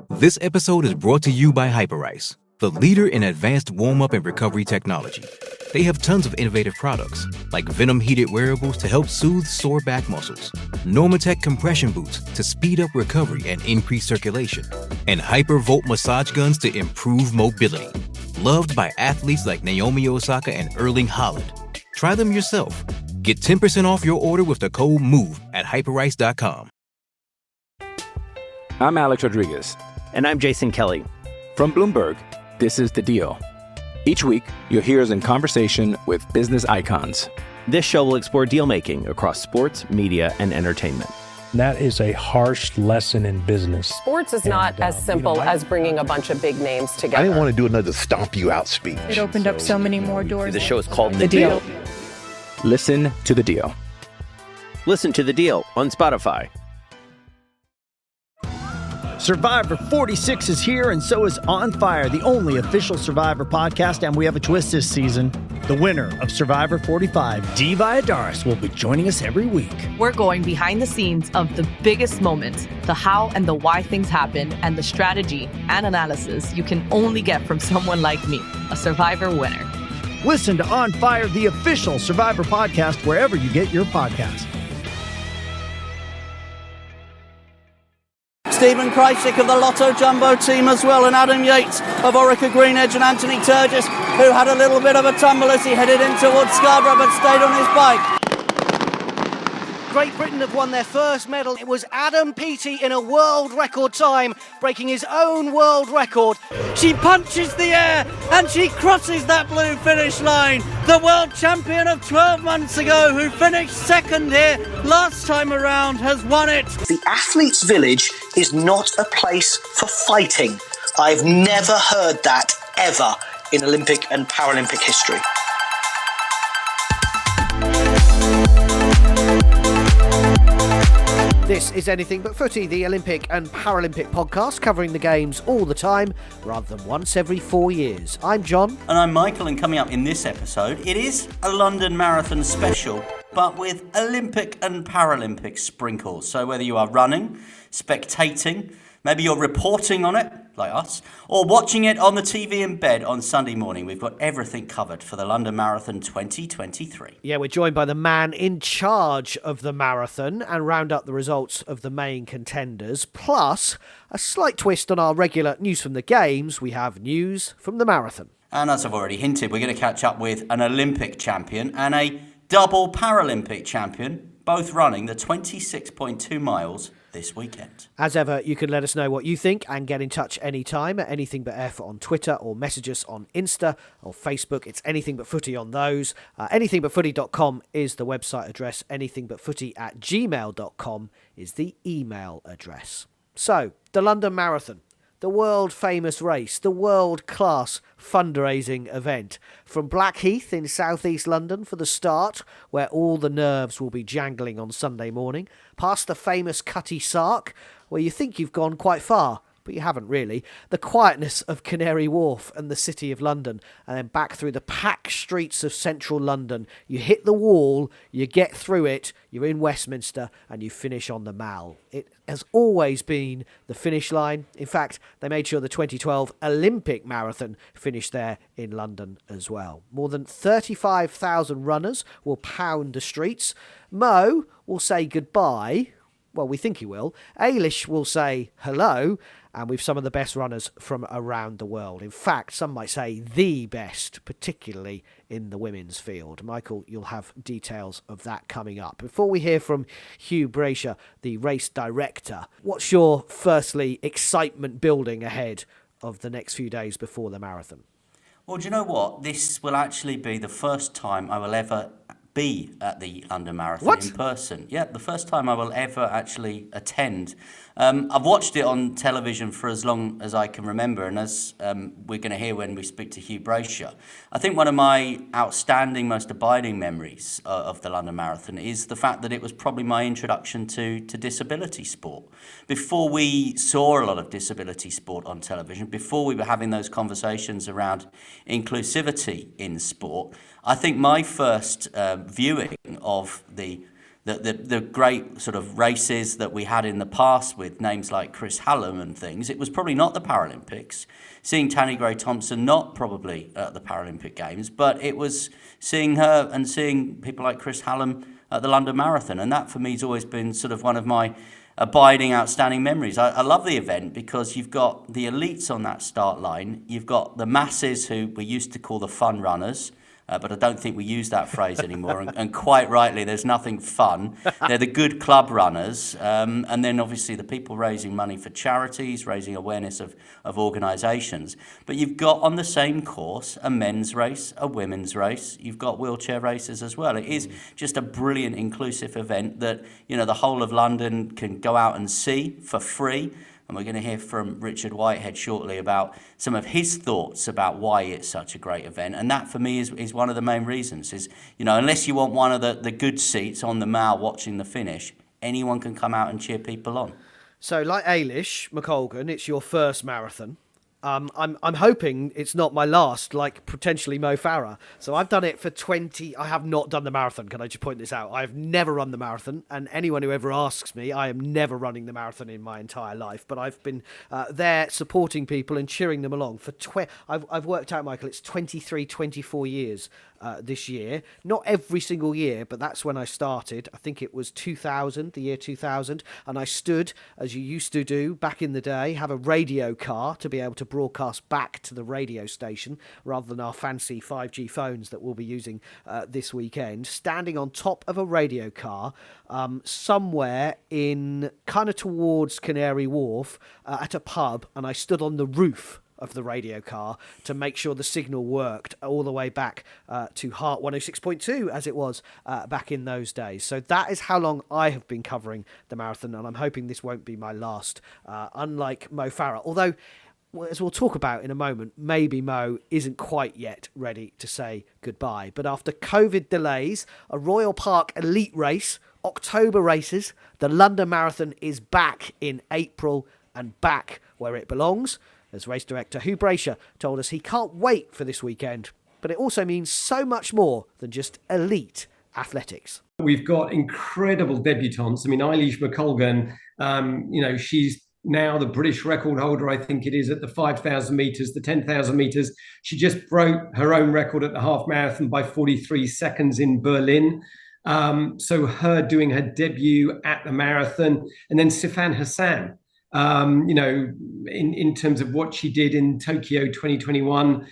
This episode is brought to you by Hyperice, the leader in advanced warm-up and recovery technology. They have tons of innovative products, like Venom-heated wearables to help soothe sore back muscles, Normatec compression boots to speed up recovery and increase circulation, and Hypervolt massage guns to improve mobility. Loved by athletes like Naomi Osaka and Erling Haaland. Try them yourself. Get 10% off your order with the code MOVE at hyperice.com. I'm Alex Rodriguez. And I'm Jason Kelly. From Bloomberg, this is The Deal. Each week, you'll hear us in conversation with business icons. This show will explore deal-making across sports, media, and entertainment. That is a harsh lesson in business. Sports is not as simple as bringing a bunch of big names together. I didn't want to do another stomp you out speech. It opened up so many more doors. The show is called The Deal. Listen to The Deal. Listen to The Deal on Spotify. Survivor 46 is here, and so is On Fire, the only official Survivor podcast, and we have a twist this season. The winner of Survivor 45, Dee Valladares, will be joining us every week. We're going behind the scenes of the biggest moments, the how and the why things happen, and the strategy and analysis you can only get from someone like me, a Survivor winner. Listen to On Fire, the official Survivor podcast, wherever you get your podcasts. Stephen Krajcik of the Lotto Jumbo team as well, and Adam Yates of Orica Green Edge, and Anthony Turgis, who had a little bit of a tumble as he headed in towards Scarborough but stayed on his bike. Great Britain have won their first medal. It was Adam Peaty in a world record time, breaking his own world record. She punches the air and she crosses that blue finish line. The world champion of 12 months ago, who finished second here last time around, has won it. The athlete's village is not a place for fighting. I've never heard that ever in Olympic and Paralympic history. This is Anything But Footy, the Olympic and Paralympic podcast covering the games all the time, rather than once every 4 years. I'm John. And I'm Michael, and coming up in this episode, it is a London Marathon special, but with Olympic and Paralympic sprinkles. So whether you are running, spectating, maybe you're reporting on it, like us, or watching it on the TV in bed on Sunday morning, we've got everything covered for the London Marathon 2023. Yeah, we're joined by the man in charge of the marathon and round up the results of the main contenders. Plus, a slight twist on our regular news from the games, we have news from the marathon. And as I've already hinted, we're going to catch up with an Olympic champion and a double Paralympic champion, both running the 26.2 miles this weekend. As ever, you can let us know what you think and get in touch anytime at Anything But F on Twitter, or message us on Insta or Facebook. It's Anything But Footy on those. Anythingbutfooty.com is the website address. Anythingbutfooty@gmail.com is the email address. So, the London Marathon. The world-famous race, the world-class fundraising event. From Blackheath in southeast London for the start, where all the nerves will be jangling on Sunday morning, past the famous Cutty Sark, where you think you've gone quite far, but you haven't really, the quietness of Canary Wharf and the City of London, and then back through the packed streets of central London. You hit the wall, you get through it, you're in Westminster, and you finish on the Mall. It has always been the finish line. In fact, they made sure the 2012 Olympic Marathon finished there in London as well. More than 35,000 runners will pound the streets. Mo will say goodbye. Well, we think he will. Eilish will say hello, and with some of the best runners from around the world. In fact, some might say the best, particularly in the women's field. Michael, you'll have details of that coming up. Before we hear from Hugh Brasher, the race director, what's your, firstly, excitement building ahead of the next few days before the marathon? Well, do you know what? This will actually be the first time I will ever be at the London Marathon in person. Yeah, the first time I will ever actually attend. I've watched it on television for as long as I can remember, and as we're going to hear when we speak to Hugh Brasher, I think one of my outstanding, most abiding memories of the London Marathon is the fact that it was probably my introduction to disability sport. Before we saw a lot of disability sport on television, before we were having those conversations around inclusivity in sport, I think my first viewing of the the great sort of races that we had in the past with names like Chris Hallam and things, it was probably not the Paralympics. Seeing Tanni Gray-Thompson, not probably at the Paralympic Games, but it was seeing her and seeing people like Chris Hallam at the London Marathon. And that for me has always been sort of one of my abiding, outstanding memories. I love the event because you've got the elites on that start line. You've got the masses who we used to call the fun runners. But I don't think we use that phrase anymore. And quite rightly, there's nothing fun. They're the good club runners. And then obviously the people raising money for charities, raising awareness of organisations. But you've got on the same course a men's race, a women's race. You've got wheelchair races as well. It is just a brilliant inclusive event that, the whole of London can go out and see for free. And we're going to hear from Richard Whitehead shortly about some of his thoughts about why it's such a great event. And that, for me, is one of the main reasons. Is, unless you want one of the good seats on the Mall watching the finish, anyone can come out and cheer people on. So, like Ailish McColgan, it's your first marathon. I'm hoping it's not my last, like potentially Mo Farah. So I've done it for 20. I have not done the marathon. Can I just point this out? I've never run the marathon, and anyone who ever asks me, I am never running the marathon in my entire life. But I've been there supporting people and cheering them along for. I've worked out, Michael. It's 23, 24 years this year. Not every single year, but that's when I started. I think it was 2000, the year 2000, and I stood, as you used to do back in the day, have a radio car to be able to broadcast back to the radio station rather than our fancy 5G phones that we'll be using this weekend, standing on top of a radio car somewhere in kind of towards Canary Wharf at a pub, and I stood on the roof of the radio car to make sure the signal worked all the way back to Heart 106.2 as it was back in those days. So that is how long I have been covering the marathon, and I'm hoping this won't be my last, unlike Mo Farah. Although, as we'll talk about in a moment, maybe Mo isn't quite yet ready to say goodbye. But after COVID delays, a Royal Park elite race, October races, the London Marathon is back in April and back where it belongs. As race director Hugh Brasher told us he can't wait for this weekend, but it also means so much more than just elite athletics. We've got incredible debutantes. I mean, Eilish McColgan, she's now the British record holder, I think it is, at the 5,000 metres, the 10,000 metres. She just broke her own record at the half marathon by 43 seconds in Berlin. So her doing her debut at the marathon, and then Sifan Hassan. In terms of what she did in Tokyo 2021,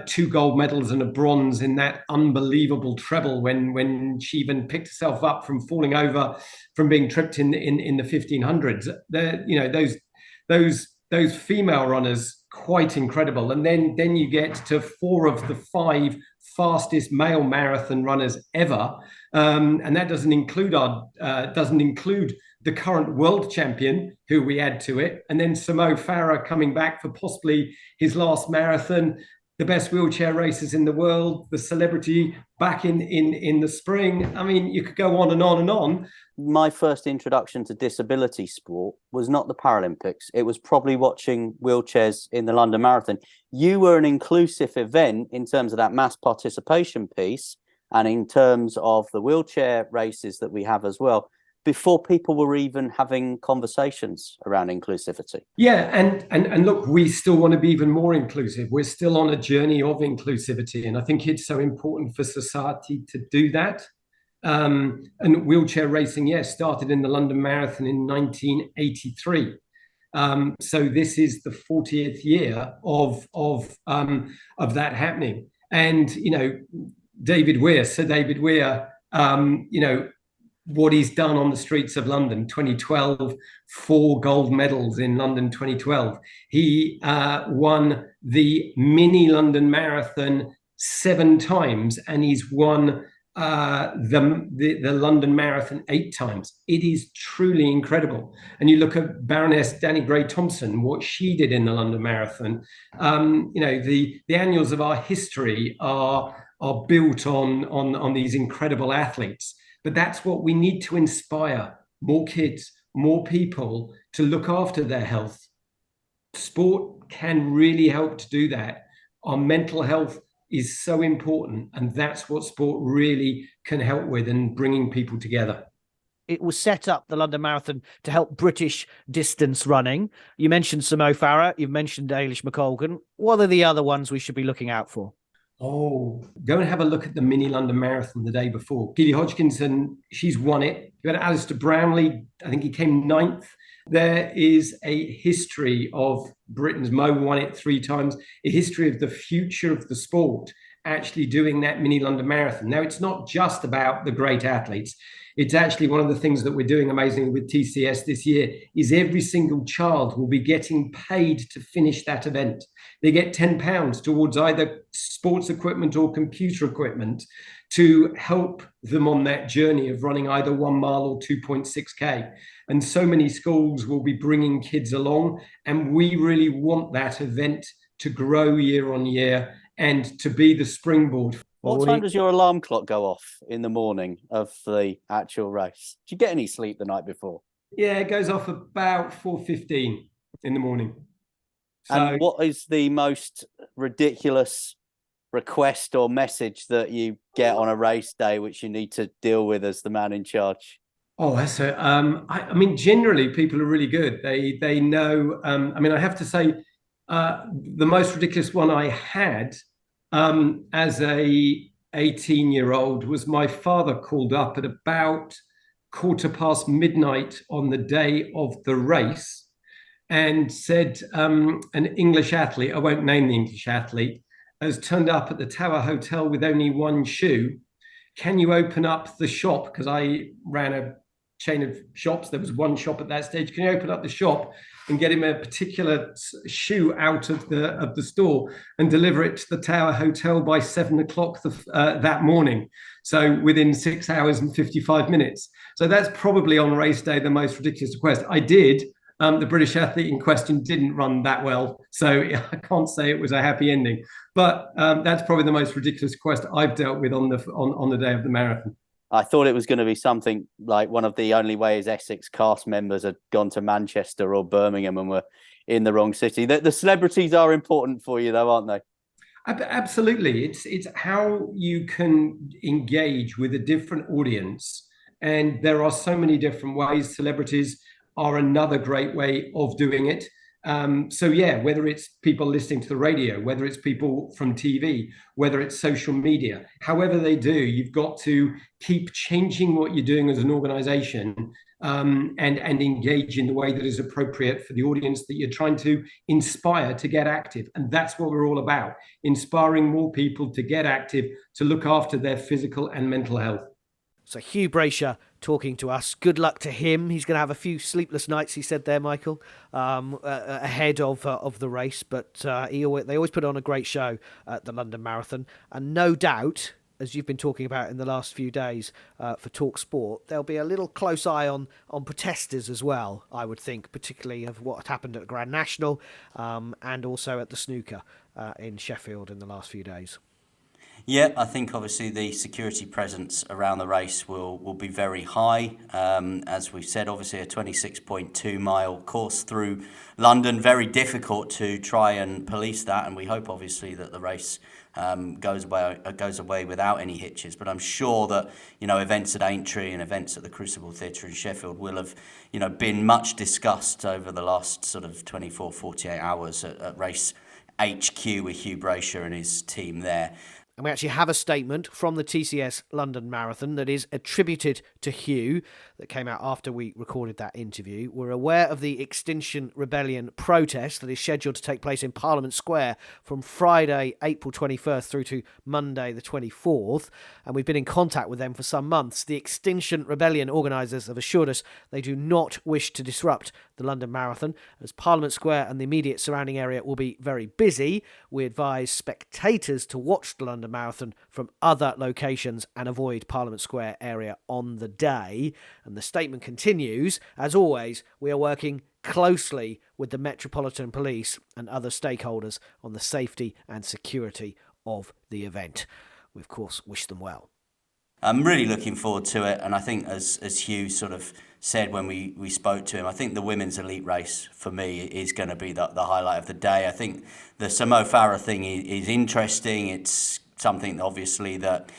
2 gold medals and a bronze in that unbelievable treble when she even picked herself up from falling over from being tripped in the 1500s. Those female runners, quite incredible. And then you get to 4 of the 5 fastest male marathon runners ever, and that doesn't include the current world champion, who we add to it, and then Mo Farah coming back for possibly his last marathon, the best wheelchair races in the world, the celebrity back in the spring. I mean, you could go on and on and on. My first introduction to disability sport was not the Paralympics. It was probably watching wheelchairs in the London Marathon. You were an inclusive event in terms of that mass participation piece and in terms of the wheelchair races that we have as well, before people were even having conversations around inclusivity. Yeah, and look, we still want to be even more inclusive. We're still on a journey of inclusivity, and I think it's so important for society to do that. And wheelchair racing, yes, started in the London Marathon in 1983. So this is the 40th year of that happening. And Sir David Weir, what he's done on the streets of London, 2012, 4 gold medals in London 2012. He won the mini London Marathon 7 times, and he's won the London Marathon 8 times. It is truly incredible. And you look at Baroness Tanni Gray-Thompson, what she did in the London Marathon. The annals of our history are built on these incredible athletes. But that's what we need to inspire more kids, more people to look after their health. Sport can really help to do that. Our mental health is so important, and that's what sport really can help with in bringing people together. it was set up, the London Marathon, to help British distance running. You mentioned Sir Mo Farah, you've mentioned Ailish McColgan. What are the other ones we should be looking out for? Oh, go and have a look at the mini London Marathon the day before. Keely Hodgkinson, she's won it. You had Alistair Brownlee, I think he came 9th. There is a history of Britain's Mo won it 3 times, a history of the future of the sport actually doing that mini London Marathon. Now, it's not just about the great athletes. It's actually one of the things that we're doing amazingly with TCS this year is every single child will be getting paid to finish that event. They get £10 towards either sports equipment or computer equipment to help them on that journey of running either 1 mile or 2.6K. And so many schools will be bringing kids along. And we really want that event to grow year on year and to be the springboard. What time does your alarm clock go off in the morning of the actual race? Do you get any sleep the night before? Yeah, it goes off about 4:15 in the morning. So, and what is the most ridiculous request or message that you get on a race day which you need to deal with as the man in charge? Oh, that's a, I mean, generally people are really good. They know, I mean, I have to say the most ridiculous one I had as a 18-year-old was my father called up at about midnight on the day of the race and said an English athlete, I won't name the English athlete, has turned up at the Tower Hotel with only 1 shoe. Can you open up the shop? Because I ran a chain of shops. There was 1 shop at that stage. Can you open up the shop and get him a particular shoe out of the store and deliver it to the Tower Hotel by 7 o'clock that morning? So within 6 hours and 55 minutes. So that's probably on race day the most ridiculous request. I did. The British athlete in question didn't run that well, so I can't say it was a happy ending. But that's probably the most ridiculous request I've dealt with on the day of the marathon. I thought it was going to be something like one of the only ways Essex cast members had gone to Manchester or Birmingham and were in the wrong city. The celebrities are important for you, though, aren't they? Absolutely. It's how you can engage with a different audience. And there are so many different ways. Celebrities are another great way of doing it. So yeah, whether it's people listening to the radio, whether it's people from TV, whether it's social media, however they do, you've got to keep changing what you're doing as an organization and engage in the way that is appropriate for the audience that you're trying to inspire to get active. And that's what we're all about, inspiring more people to get active, to look after their physical and mental health. So Hugh Brasher talking to us. Good luck to him. He's going to have a few sleepless nights, he said there, Michael, ahead of the race. But they always put on a great show at the London Marathon. And no doubt, as you've been talking about in the last few days for Talk Sport, there'll be a little close eye on protesters as well, I would think, particularly of what happened at Grand National and also at the snooker in Sheffield in the last few days. Yeah, I think obviously the security presence around the race will be very high. As we've said, obviously a 26.2 mile course through London, very difficult to try and police that. And we hope obviously that the race goes away without any hitches. But I'm sure that, events at Aintree and events at the Crucible Theatre in Sheffield will have, been much discussed over the last sort of 24, 48 hours at race HQ with Hugh Brasher and his team there. And we actually have a statement from the TCS London Marathon that is attributed to Hugh that came out after we recorded that interview. We're aware of the Extinction Rebellion protest that is scheduled to take place in Parliament Square from Friday, April 21st through to Monday the 24th. And we've been in contact with them for some months. The Extinction Rebellion organisers have assured us they do not wish to disrupt the London Marathon, as Parliament Square and the immediate surrounding area will be very busy. We advise spectators to watch the London Marathon from other locations and avoid Parliament Square area on the day. And the statement continues, as always, we are working closely with the Metropolitan Police and other stakeholders on the safety and security of the event. We, of course, wish them well. I'm really looking forward to it, and I think as Hugh sort of said when we spoke to him, I think the women's elite race for me is going to be the highlight of the day. I think the Sir Mo Farah thing is interesting. It's something obviously that,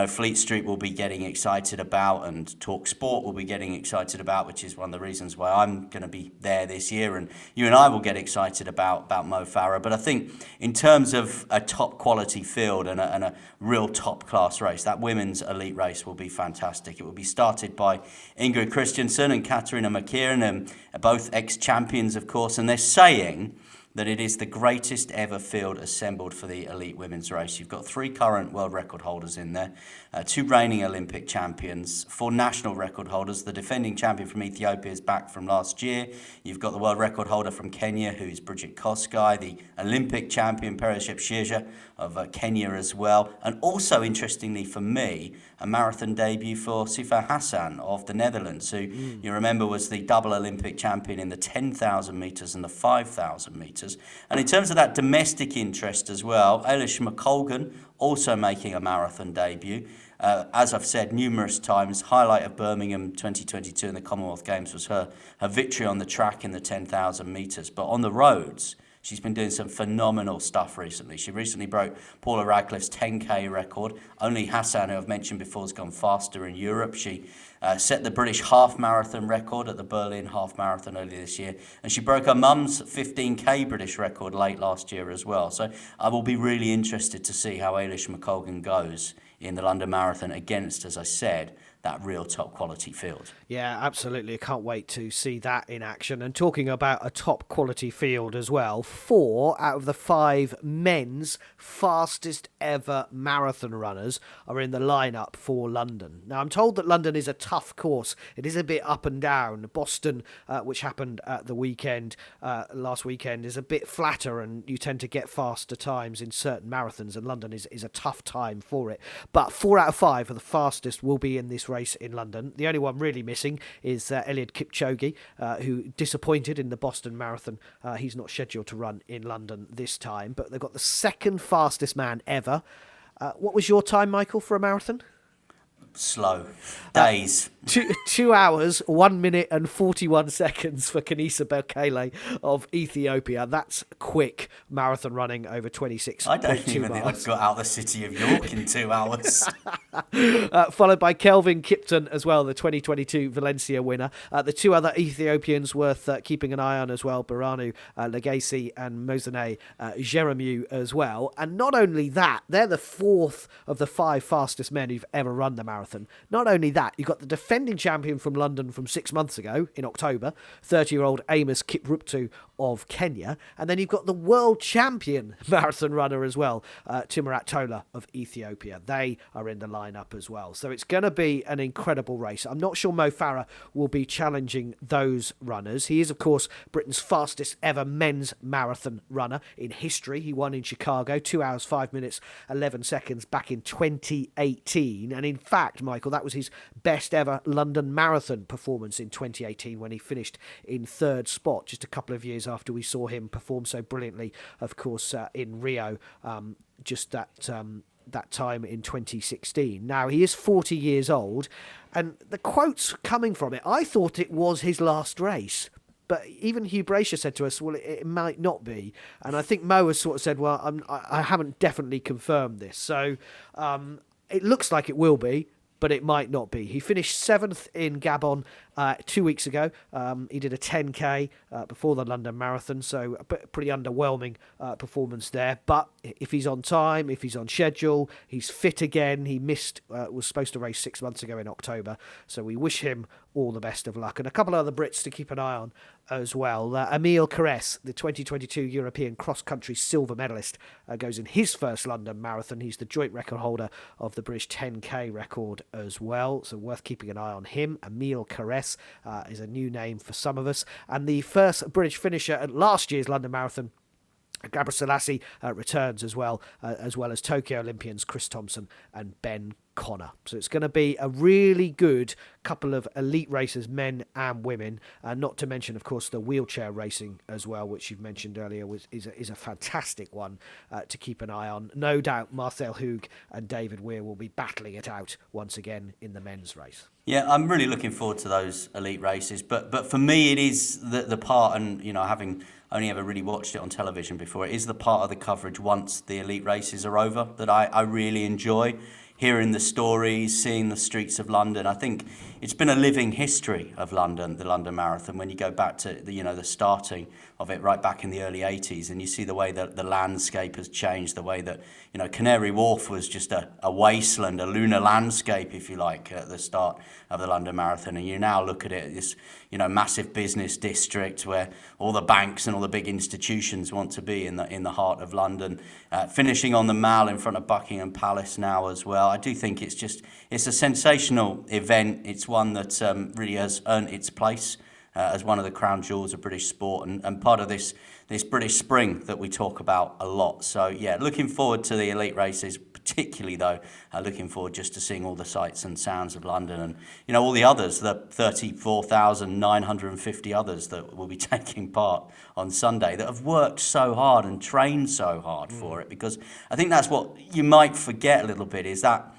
Fleet Street will be getting excited about and Talk Sport will be getting excited about, which is one of the reasons why I'm going to be there this year, and you and I will get excited about Mo Farah. But I think in terms of a top quality field and a real top class race, that women's elite race will be fantastic. It will be started by Ingrid Christensen and Katarina McKieran, both ex-champions, of course, and they're saying that it is the greatest ever field assembled for the elite women's race. You've got 3 current world record holders in there, 2 reigning Olympic champions, 4 national record holders. The defending champion from Ethiopia is back from last year. You've got the world record holder from Kenya, who's Bridget Kosgei, the Olympic champion Pereshep Shirja of Kenya as well. And also, interestingly for me, a marathon debut for Sifa Hassan of the Netherlands, who you remember was the double Olympic champion in the 10,000 metres and the 5,000 metres. And in terms of that domestic interest as well, Eilish McColgan also making a marathon debut. As I've said numerous times, highlight of Birmingham 2022 in the Commonwealth Games was her victory on the track in the 10,000 metres. But on the roads, she's been doing some phenomenal stuff recently. She recently broke Paula Radcliffe's 10K record. Only Hassan, who I've mentioned before, has gone faster in Europe. She set the British half marathon record at the Berlin half marathon earlier this year. And she broke her mum's 15K British record late last year as well. So I will be really interested to see how Eilish McColgan goes in the London Marathon against, as I said, that real top quality field. Yeah, absolutely. I can't wait to see that in action. And talking about a top quality field as well, 4 out of the 5 men's fastest ever marathon runners are in the lineup for London. Now, I'm told that London is a tough course. It is a bit up and down. Boston, which happened at the weekend, last weekend, is a bit flatter, and you tend to get faster times in certain marathons, and London is a tough time for it. But 4 out of 5 of the fastest will be in this race in London. The only one really missing is Eliud Kipchoge, who disappointed in the Boston Marathon. He's not scheduled to run in London this time, but they've got the second fastest man ever. What was your time, Michael, for a marathon? Slow. Days. 2 hours, 1 minute and 41 seconds for Kenisa Bekele of Ethiopia. That's quick marathon running over 26 I don't even think I've got out the city of York in 2 hours. Followed by Kelvin Kipton as well, the 2022 Valencia winner. The 2 other Ethiopians worth keeping an eye on as well, Birhanu Legacy and Mozene Jeremiu as well. And not only that, they're the 4th of the 5 fastest men who've ever run the marathon. Not only that, you've got the defending champion from London from 6 months ago in October, 30-year-old Amos Kipruptu of Kenya, and then you've got the world champion marathon runner as well, Timorat Tola of Ethiopia. They are in the lineup as well. So it's going to be an incredible race. I'm not sure Mo Farah will be challenging those runners. He is, of course, Britain's fastest ever men's marathon runner in history. He won in Chicago, 2 hours, 5 minutes, 11 seconds back in 2018. And in fact, Michael, that was his best ever London Marathon performance in 2018 when he finished in 3rd spot, just a couple of years after we saw him perform so brilliantly, of course, in Rio, just that time in 2016. Now, he is 40 years old, and the quotes coming from it, I thought it was his last race. But even Hugh Brasher said to us, well, it might not be. And I think Mo has sort of said, well, I haven't definitely confirmed this. So it looks like it will be, but it might not be. He finished 7th in Gabon 2 weeks ago. He did a 10K before the London Marathon, so a pretty underwhelming performance there. But if he's on time, if he's on schedule, he's fit again. He was supposed to race 6 months ago in October, so we wish him all the best of luck. And a couple of other Brits to keep an eye on as well. Emile Caresse, the 2022 European cross-country silver medalist, goes in his first London Marathon. He's the joint record holder of the British 10K record as well, so worth keeping an eye on him. Emile Caresse is a new name for some of us. And the first British finisher at last year's London Marathon, Gabriel Selassie, returns as well as Tokyo Olympians Chris Thompson and Ben O'Connor. So it's going to be a really good couple of elite racers, men and women, not to mention, of course, the wheelchair racing as well, which you've mentioned earlier is a fantastic one to keep an eye on. No doubt Marcel Hug and David Weir will be battling it out once again in the men's race. Yeah, I'm really looking forward to those elite races. But for me, it is the part, and having only ever really watched it on television before, it is the part of the coverage once the elite races are over that I really enjoy. Hearing the stories, seeing the streets of London. I think it's been a living history of London, the London Marathon, when you go back to the starting of it right back in the early 80s, and you see the way that the landscape has changed, the way that Canary Wharf was just a wasteland, a lunar landscape, if you like, at the start of the London Marathon, and you now look at it, this massive business district where all the banks and all the big institutions want to be in the heart of London, finishing on the Mall in front of Buckingham Palace now as well. I do think it's a sensational event. It's one that really has earned its place as one of the crown jewels of British sport and part of this British spring that we talk about a lot. So yeah, looking forward to the elite races, particularly though, looking forward just to seeing all the sights and sounds of London and all the others, the 34,950 others that will be taking part on Sunday that have worked so hard and trained so hard for it, because I think that's what you might forget a little bit, is that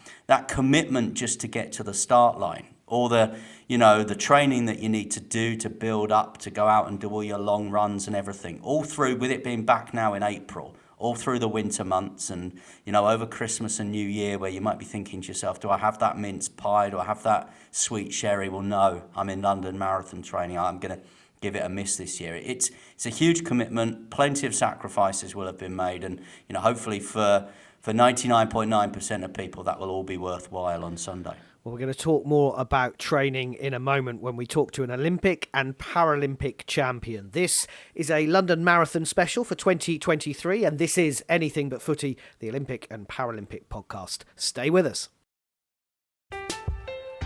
commitment just to get to the start line, or the training that you need to do to build up, to go out and do all your long runs and everything, all through, with it being back now in April, all through the winter months and, over Christmas and New Year, where you might be thinking to yourself, do I have that mince pie? Do I have that sweet sherry? Well, no, I'm in London Marathon training. I'm going to give it a miss this year. It's a huge commitment. Plenty of sacrifices will have been made. And, hopefully for 99.9% of people, that will all be worthwhile on Sunday. Well, we're going to talk more about training in a moment when we talk to an Olympic and Paralympic champion. This is a London Marathon special for 2023, and this is Anything But Footy, the Olympic and Paralympic podcast. Stay with us.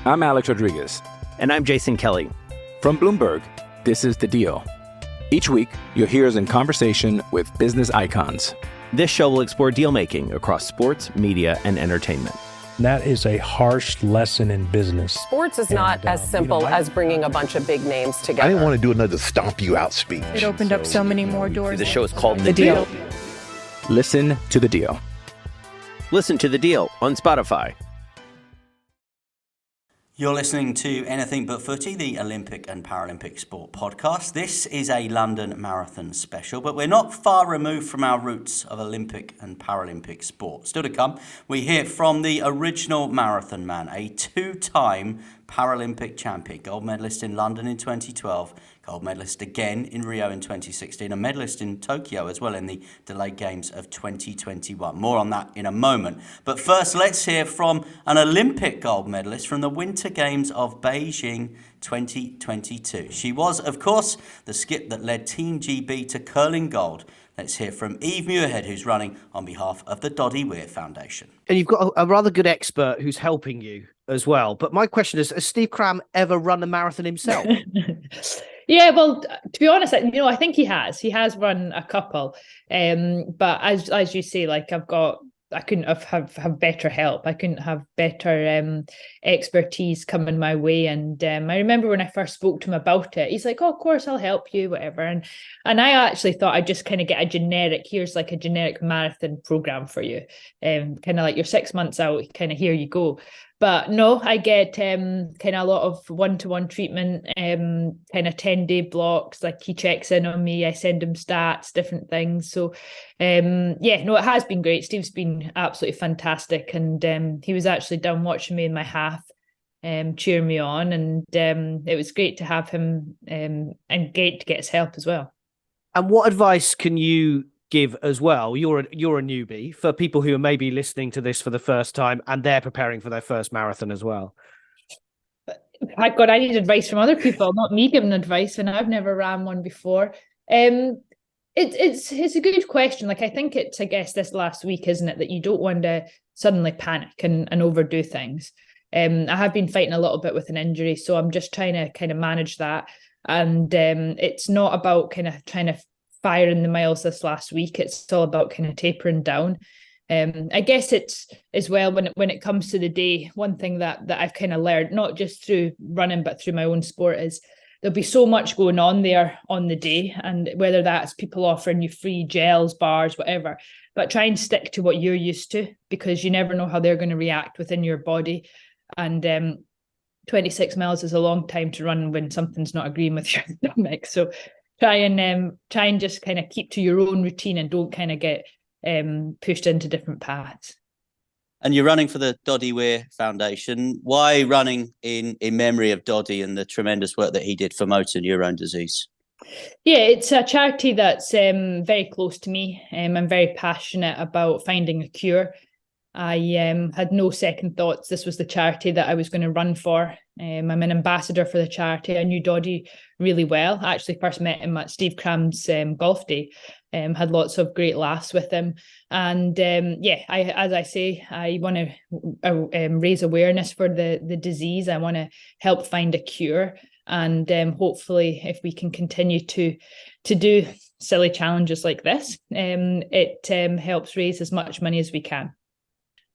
I'm Alex Rodriguez. And I'm Jason Kelly. From Bloomberg, this is The Deal. Each week, you'll hear us in conversation with business icons. This show will explore deal-making across sports, media, and entertainment. That is a harsh lesson in business. Sports is not as simple as bringing a bunch of big names together. I didn't want to do another stomp you out speech. It opened up so many more doors. The show is called The Deal. Listen to The Deal. Listen to The Deal on Spotify. You're listening to Anything But Footy, the Olympic and Paralympic sport podcast. This is a London Marathon special, but we're not far removed from our roots of Olympic and Paralympic sport. Still to come, we hear from the original marathon man, a two-time Paralympic champion, gold medalist in London in 2012, gold medalist again in Rio in 2016, a medalist in Tokyo as well in the delayed games of 2021. More on that in a moment. But first, let's hear from an Olympic gold medalist from the Winter Games of Beijing 2022. She was, of course, the skip that led Team GB to curling gold. Let's hear from Eve Muirhead, who's running on behalf of the Doddy Weir Foundation. And you've got a rather good expert who's helping you as well. But my question is, has Steve Cram ever run a marathon himself? Yeah, well, to be honest, I think he has. He has run a couple. But as you say, I couldn't have better help. I couldn't have better expertise coming my way. And I remember when I first spoke to him about it, he's like, "Oh, of course, I'll help you, whatever." And I actually thought I'd just kind of get a generic marathon program for you. Kind of like you're 6 months out, kind of here you go. But no, I get kind of a lot of one-to-one treatment, kind of 10-day blocks. Like he checks in on me, I send him stats, different things. So it has been great. Steve's been absolutely fantastic. And he was actually down watching me in my half, cheering me on. And it was great to have him and great to get his help as well. And what advice can you give as well? You're a newbie, for people who are maybe listening to this for the first time and they're preparing for their first marathon as well. My God, I need advice from other people, not me giving advice, and I've never ran one before. It's a good question. I think it's, I guess, this last week, isn't it, that you don't want to suddenly panic and overdo things. I have been fighting a little bit with an injury, so I'm just trying to kind of manage that. And it's not about kind of trying to fire in the miles this last week. It's all about kind of tapering down. I guess it's as well when it comes to the day, one thing that I've kind of learned, not just through running, but through my own sport, is there'll be so much going on there on the day. And whether that's people offering you free gels, bars, whatever, but try and stick to what you're used to, because you never know how they're going to react within your body. And 26 miles is a long time to run when something's not agreeing with your stomach. So try and just kind of keep to your own routine and don't kind of get pushed into different paths. And you're running for the Doddy Weir Foundation. Why running in memory of Doddy and the tremendous work that he did for motor neurone disease? Yeah, it's a charity that's very close to me. I'm very passionate about finding a cure. I had no second thoughts. This was the charity that I was going to run for. I'm an ambassador for the charity. I knew Doddy really well. I actually first met him at Steve Cram's golf day. Had lots of great laughs with him. And as I say, I want to raise awareness for the disease. I want to help find a cure. And hopefully, if we can continue to do silly challenges like this, it helps raise as much money as we can.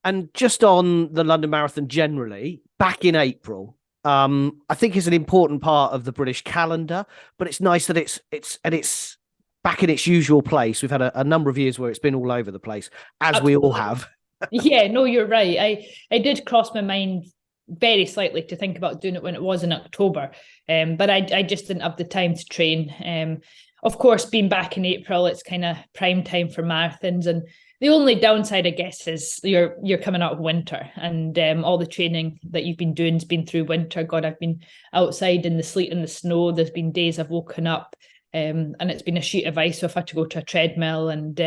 And just on the London Marathon generally, back in April, I think is an important part of the British calendar, but it's nice that it's back in its usual place. We've had a number of years where it's been all over the place, as Absolutely. We all have. Yeah, no, you're right. I did cross my mind very slightly to think about doing it when it was in October, but I just didn't have the time to train. Of course, being back in April, it's kind of prime time for marathons, and the only downside, I guess, is you're coming out of winter, and all the training that you've been doing has been through winter. God, I've been outside in the sleet and the snow. There's been days I've woken up and it's been a sheet of ice, so I've had to go to a treadmill and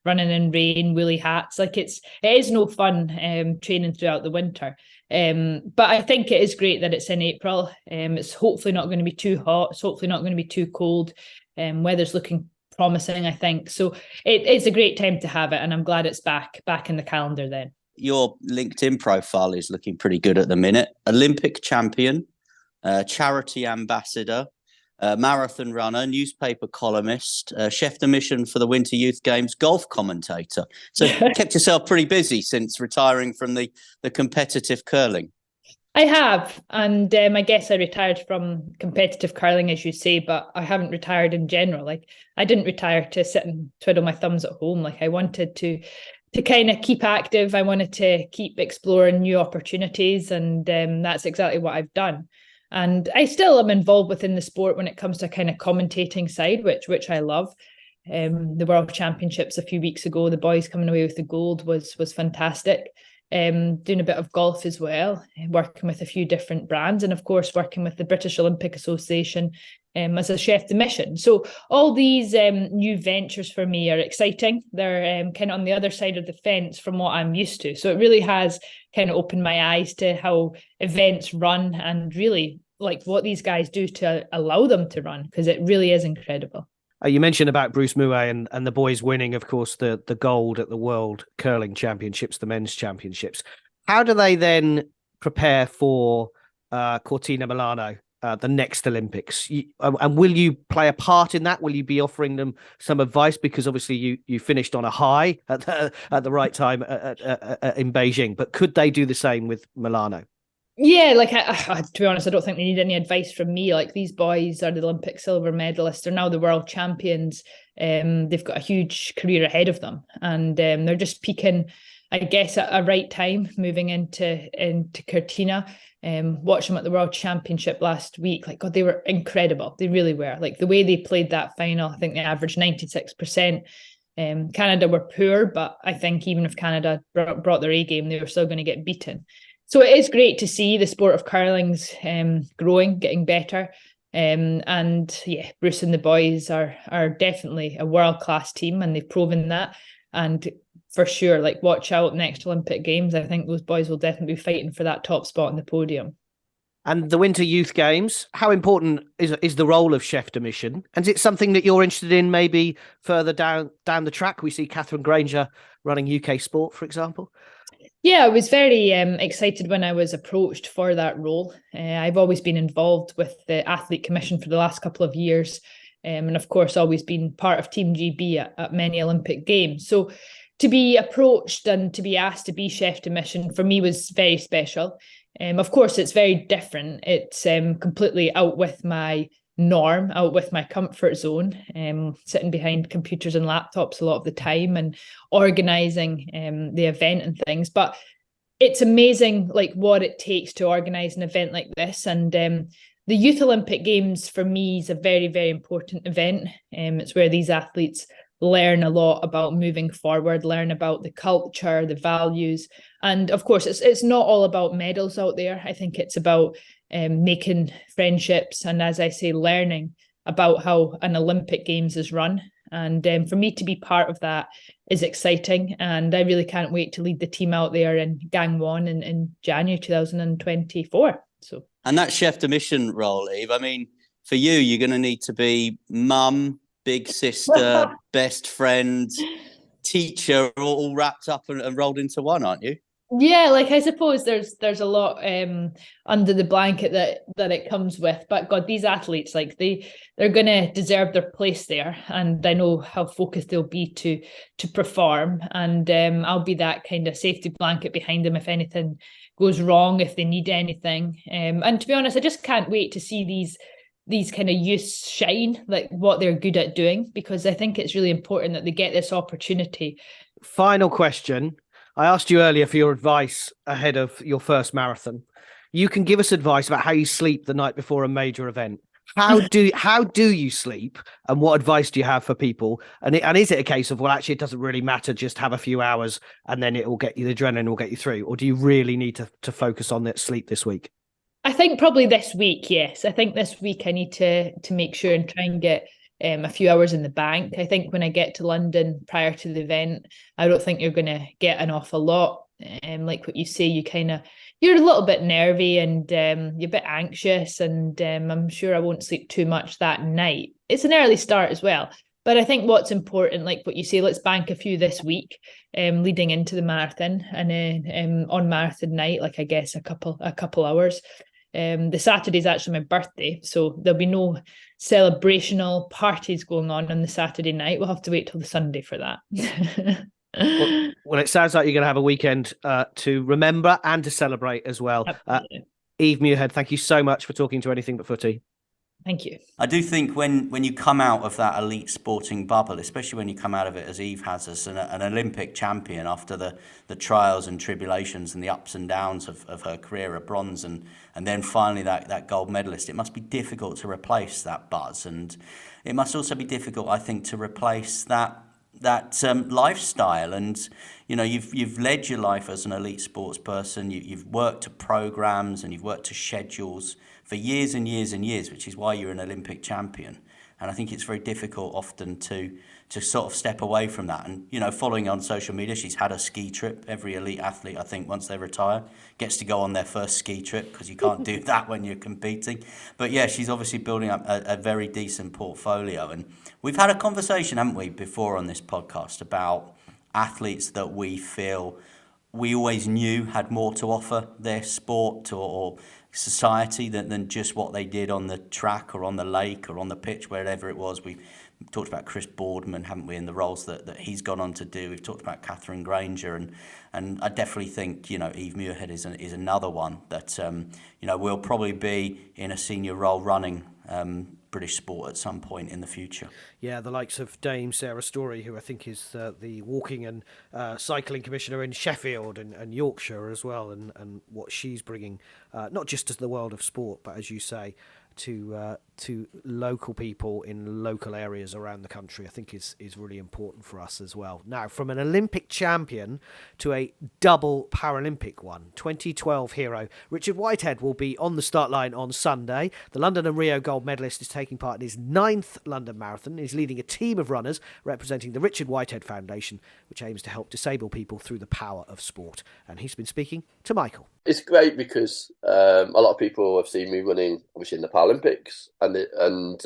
running in rain, woolly hats. Like it is no fun training throughout the winter. But I think it is great that it's in April. It's hopefully not going to be too hot. It's hopefully not going to be too cold. Weather's looking promising, I think. So it's a great time to have it, and I'm glad it's back in the calendar then. Your LinkedIn profile is looking pretty good at the minute. Olympic champion, charity ambassador, marathon runner, newspaper columnist, chef de mission for the Winter Youth Games, golf commentator. So kept yourself pretty busy since retiring from the competitive curling. I have, and I guess I retired from competitive curling, as you say, but I haven't retired in general. Like I didn't retire to sit and twiddle my thumbs at home. Like I wanted to kind of keep active. I wanted to keep exploring new opportunities, and that's exactly what I've done. And I still am involved within the sport when it comes to kind of commentating side, which I love. The World Championships a few weeks ago, the boys coming away with the gold was fantastic. Doing a bit of golf as well, working with a few different brands, and of course working with the British Olympic Association as a chef de mission. So all these new ventures for me are exciting. They're kind of on the other side of the fence from what I'm used to. So it really has kind of opened my eyes to how events run, and really like what these guys do to allow them to run, because it really is incredible. You mentioned about Bruce Mouet and the boys winning, of course, the gold at the World Curling Championships, the men's championships. How do they then prepare for Cortina Milano, the next Olympics? And will you play a part in that? Will you be offering them some advice? Because obviously you finished on a high at the right time in Beijing, but could they do the same with Milano? Yeah, like to be honest, I don't think they need any advice from me. Like these boys are the Olympic silver medalists. They're now the world champions. They've got a huge career ahead of them, and they're just peaking, I guess, at a right time, moving into Cortina. Watch them at the World Championship last week. Like God, they were incredible. They really were. Like the way they played that final, I think they averaged 96%. Canada were poor, but I think even if Canada brought their A game, they were still going to get beaten. So it is great to see the sport of curling's growing, getting better. And yeah, Bruce and the boys are definitely a world-class team, and they've proven that. And for sure, like watch out next Olympic Games. I think those boys will definitely be fighting for that top spot on the podium. And the Winter Youth Games, how important is the role of chef de mission? And is it something that you're interested in maybe further down the track? We see Catherine Granger running UK Sport, for example. Yeah, I was very excited when I was approached for that role. I've always been involved with the Athlete Commission for the last couple of years. And of course, always been part of Team GB at many Olympic Games. So to be approached and to be asked to be chef de mission for me was very special. Of course, it's very different. It's completely out with my norm, out with my comfort zone, sitting behind computers and laptops a lot of the time and organising the event and things. But it's amazing like what it takes to organise an event like this. And the Youth Olympic Games for me is a very, very important event. It's where these athletes learn a lot about moving forward, learn about the culture, the values. And of course, it's not all about medals out there. I think it's about making friendships and, as I say, learning about how an Olympic Games is run. And for me to be part of that is exciting. And I really can't wait to lead the team out there in Gangwon in January 2024. And that chef de mission role, Eve, I mean, for you, you're going to need to be mum, big sister, best friend, teacher, all wrapped up and rolled into one, aren't you? Yeah, like I suppose there's a lot under the blanket that it comes with. But God, these athletes, like they're gonna deserve their place there. And I know how focused they'll be to perform. And I'll be that kind of safety blanket behind them if anything goes wrong, if they need anything. And to be honest, I just can't wait to see these kind of youths shine, like what they're good at doing, because I think it's really important that they get this opportunity. Final question. I asked you earlier for your advice ahead of your first marathon. You can give us advice about how you sleep the night before a major event. How do you sleep, and what advice do you have for people? And is it a case of, well, actually, it doesn't really matter, just have a few hours and then it will get you, the adrenaline will get you through? Or do you really need to focus on that sleep this week? I think probably this week, yes. I think this week I need to make sure and try and get a few hours in the bank. I think when I get to London prior to the event, I don't think you're going to get an awful lot. Like what you say, you're a little bit nervy and you're a bit anxious, and I'm sure I won't sleep too much that night. It's an early start as well. But I think what's important, like what you say, let's bank a few this week, leading into the marathon, and then on marathon night, like I guess a couple hours. The Saturday is actually my birthday, so there'll be no celebrational parties going on the Saturday night. We'll have to wait till the Sunday for that. Well, it sounds like you're going to have a weekend to remember and to celebrate as well. Eve Muirhead, thank you so much for talking to Anything But Footy. Thank you. I do think when you come out of that elite sporting bubble, especially when you come out of it as Eve has, as an Olympic champion after the trials and tribulations and the ups and downs of her career, a bronze and then finally that gold medalist, it must be difficult to replace that buzz. And it must also be difficult, I think, to replace that lifestyle. And you've led your life as an elite sports person. You've worked to programs and you've worked to schedules for years and years and years, which is why you're an Olympic champion. And I think it's very difficult often to sort of step away from that. And following on social media, she's had a ski trip. Every elite athlete, I think, once they retire, gets to go on their first ski trip, because you can't do that when you're competing. But yeah, she's obviously building up a very decent portfolio. And we've had a conversation, haven't we, before on this podcast about athletes that we feel we always knew had more to offer their sport or society than just what they did on the track or on the lake or on the pitch, wherever it was. We talked about Chris Boardman, haven't we, in the roles that he's gone on to do. We've talked about Catherine Granger, and I definitely think Eve Muirhead is another one that will probably be in a senior role running British sport at some point in the future. Yeah, the likes of Dame Sarah Story, who I think is the walking and cycling commissioner in Sheffield and Yorkshire as well, and what she's bringing, not just to the world of sport, but as you say, to local people in local areas around the country, I think is really important for us as well. Now, from an Olympic champion to a double Paralympic one, 2012 hero Richard Whitehead will be on the start line on Sunday. The London and Rio gold medalist is taking part in his 9th London Marathon. He's leading a team of runners representing the Richard Whitehead Foundation, which aims to help disabled people through the power of sport. And he's been speaking to Michael. It's great because a lot of people have seen me running, obviously, in the Paralympics, and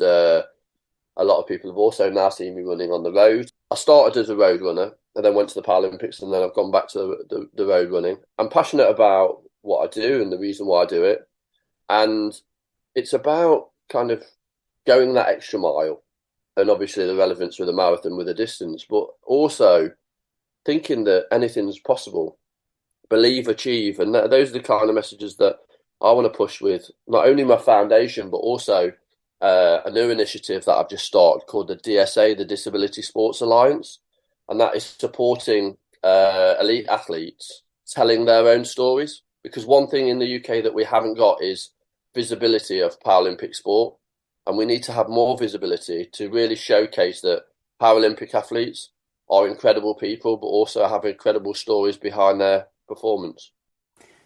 a lot of people have also now seen me running on the road. I started as a road runner and then went to the Paralympics, and then I've gone back to the road running. I'm passionate about what I do and the reason why I do it. And it's about kind of going that extra mile, and obviously the relevance with a marathon with a distance, but also thinking that anything's possible, believe, achieve. And those are the kind of messages that I want to push with not only my foundation, but also a new initiative that I've just started called the DSA, the Disability Sports Alliance. And that is supporting elite athletes telling their own stories. Because one thing in the UK that we haven't got is visibility of Paralympic sport. And we need to have more visibility to really showcase that Paralympic athletes are incredible people, but also have incredible stories behind their performance.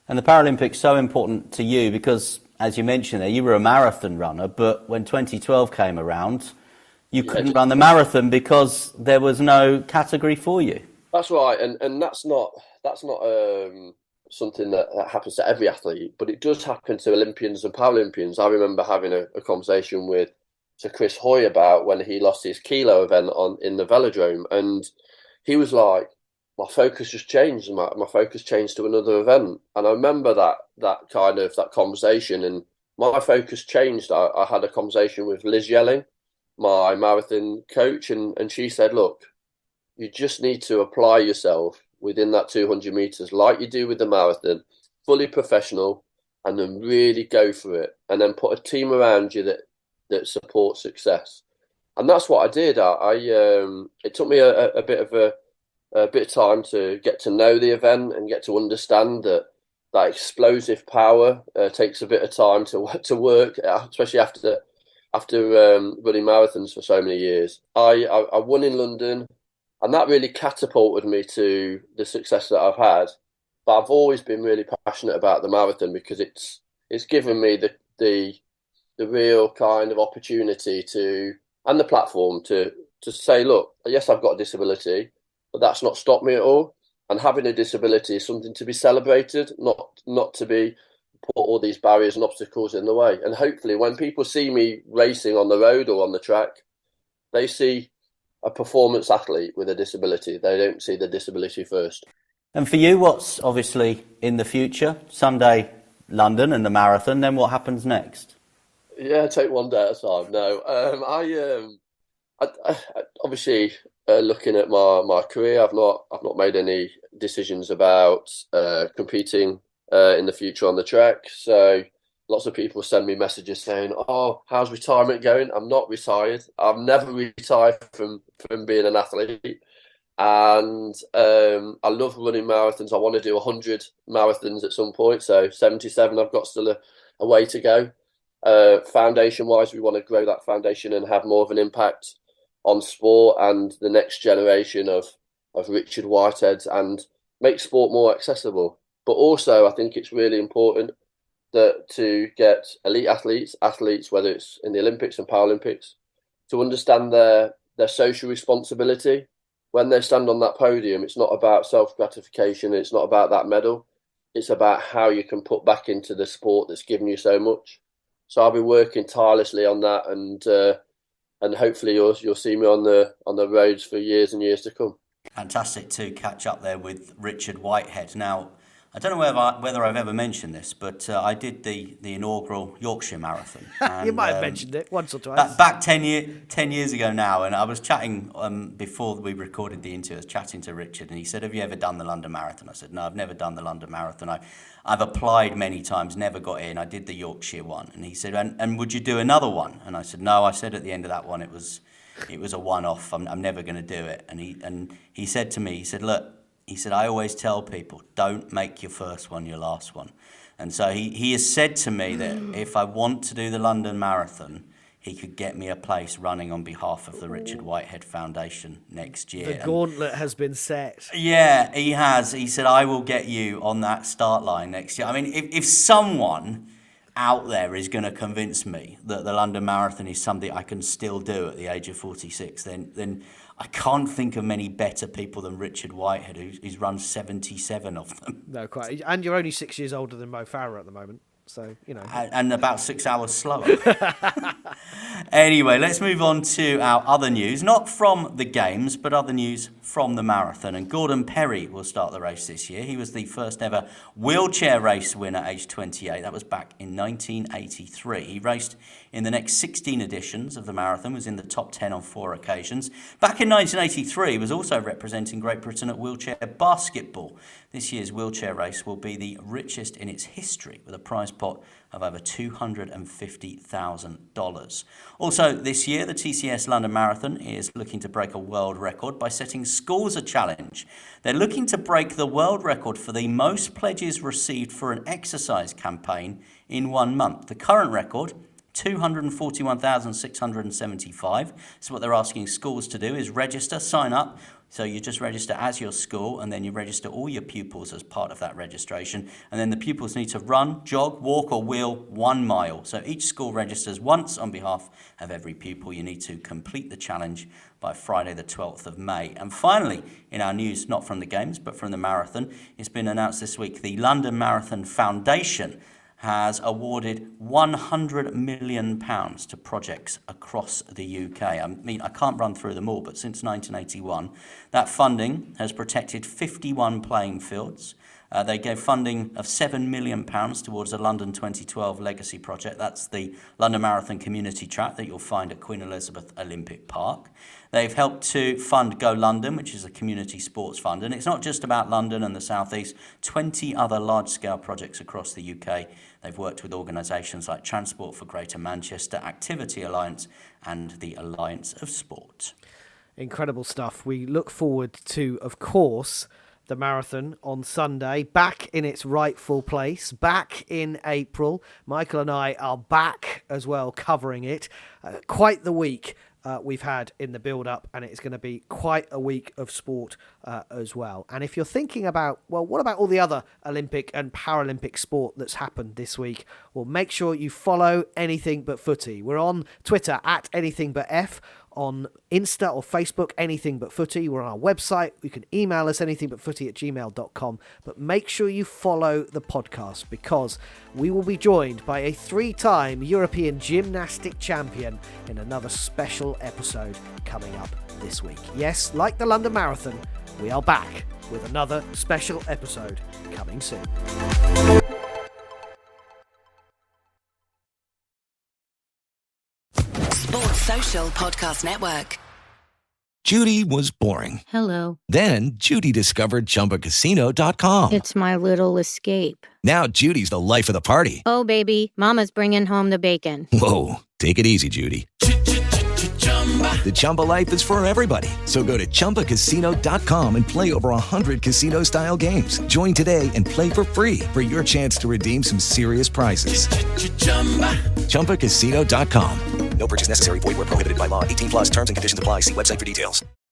And the Paralympics so important to you because, as you mentioned there, you were a marathon runner, but when 2012 came around, you couldn't run the marathon because there was no category for you. That's right, and that's not something that happens to every athlete, but it does happen to Olympians and Paralympians. I remember having a conversation with Sir Chris Hoy about when he lost his kilo event in the velodrome, and he was like, my focus just changed. My focus changed to another event. And I remember that conversation, and my focus changed. I had a conversation with Liz Yelling, my marathon coach, and she said, look, you just need to apply yourself within that 200 meters like you do with the marathon, fully professional, and then really go for it. And then put a team around you that supports success. And that's what I did. It took me a bit of time to get to know the event and get to understand that explosive power takes a bit of time to work, especially after running marathons for so many years. I won in London, and that really catapulted me to the success that I've had. But I've always been really passionate about the marathon because it's given me the real kind of opportunity and the platform to say, look, yes, I've got a disability, but that's not stopped me at all. And having a disability is something to be celebrated, not to be put all these barriers and obstacles in the way. And hopefully when people see me racing on the road or on the track, they see a performance athlete with a disability. They don't see the disability first. And for you, what's obviously in the future? Sunday, London and the marathon, then what happens next? Yeah, take one day at a time. No, I obviously looking at my career, I've not made any decisions about competing in the future on the track. So lots of people send me messages saying, "Oh, how's retirement going?" I'm not retired. I've never retired from being an athlete, and I love running marathons. I want to do 100 marathons at some point. So 77, I've got still a way to go. Foundation-wise, we want to grow that foundation and have more of an impact on sport and the next generation of Richard Whiteheads and make sport more accessible. But also, I think it's really important that to get elite athletes, whether it's in the Olympics and Paralympics, to understand their social responsibility. When they stand on that podium, it's not about self-gratification. It's not about that medal. It's about how you can put back into the sport that's given you so much. So I'll be working tirelessly on that, and hopefully you'll see me on the roads for years and years to come. Fantastic to catch up there with Richard Whitehead. Now, I don't know whether I've ever mentioned this, but I did the inaugural Yorkshire Marathon. And, you might have mentioned it once or twice. Back 10 years ago now, and I was chatting before we recorded the interview. I was chatting to Richard, and he said, "Have you ever done the London Marathon?" I said, "No, I've never done the London Marathon. I've applied many times, never got in. I did the Yorkshire one." And he said, "And would you do another one?" And I said, "No." I said at the end of that one, it was a one-off. I'm never going to do it. And he said to me, he said, "Look," he said, "I always tell people, don't make your first one your last one." And so he has said to me that if I want to do the London Marathon, he could get me a place running on behalf of the Richard Whitehead Foundation next year. The gauntlet has been set. Yeah, he has. He said, "I will get you on that start line next year." I mean, if someone out there is going to convince me that the London Marathon is something I can still do at the age of 46, then I can't think of many better people than Richard Whitehead, who's run 77 of them. No, quite. And you're only 6 years older than Mo Farah at the moment. So, you know. And about 6 hours slower. Anyway, let's move on to our other news, not from the Games, but other news from the marathon. And Gordon Perry will start the race this year. He was the first ever wheelchair race winner, aged 28. That was back in 1983. He raced in the next 16 editions of the marathon, was in the top 10 on 4 occasions. Back in 1983, he was also representing Great Britain at wheelchair basketball. This year's wheelchair race will be the richest in its history, with a prize pot of over $250,000. Also this year, the TCS London Marathon is looking to break a world record by setting schools a challenge. They're looking to break the world record for the most pledges received for an exercise campaign in 1 month. The current record, 241,675. So what they're asking schools to do is register, sign up. So you just register as your school, and then you register all your pupils as part of that registration. And then the pupils need to run, jog, walk or wheel 1 mile. So each school registers once on behalf of every pupil. You need to complete the challenge by Friday the 12th of May. And finally, in our news, not from the Games, but from the marathon, it's been announced this week the London Marathon Foundation has awarded £100 million to projects across the UK. I mean, I can't run through them all, but since 1981, that funding has protected 51 playing fields. They gave funding of £7 million towards the London 2012 Legacy Project. That's the London Marathon community track that you'll find at Queen Elizabeth Olympic Park. They've helped to fund Go London, which is a community sports fund. And it's not just about London and the South East, 20 other large-scale projects across the UK. They've worked with organisations like Transport for Greater Manchester, Activity Alliance, and the Alliance of Sport. Incredible stuff. We look forward to, of course, the marathon on Sunday, back in its rightful place, back in April. Michael and I are back as well, covering it. Quite the week we've had in the build-up, and it's going to be quite a week of sport as well. And if you're thinking about, well, what about all the other Olympic and Paralympic sport that's happened this week? Well, make sure you follow Anything But Footy. We're on Twitter at Anything But F, on Insta or Facebook, Anything But Footy. We're on our website. You can email us anythingbutfooty@gmail.com. But make sure you follow the podcast, because we will be joined by a 3-time European gymnastic champion in another special episode coming up this week. Yes, like the London Marathon, we are back with another special episode coming soon. Sports Social Podcast Network. Judy was boring. Hello. Then Judy discovered ChumbaCasino.com. It's my little escape. Now Judy's the life of the party. Oh, baby, mama's bringing home the bacon. Whoa, take it easy, Judy. The Chumba life is for everybody. So go to ChumbaCasino.com and play over 100 casino-style games. Join today and play for free for your chance to redeem some serious prizes. ChumbaCasino.com. No purchase necessary. Void where prohibited by law. 18+ terms and conditions apply. See website for details.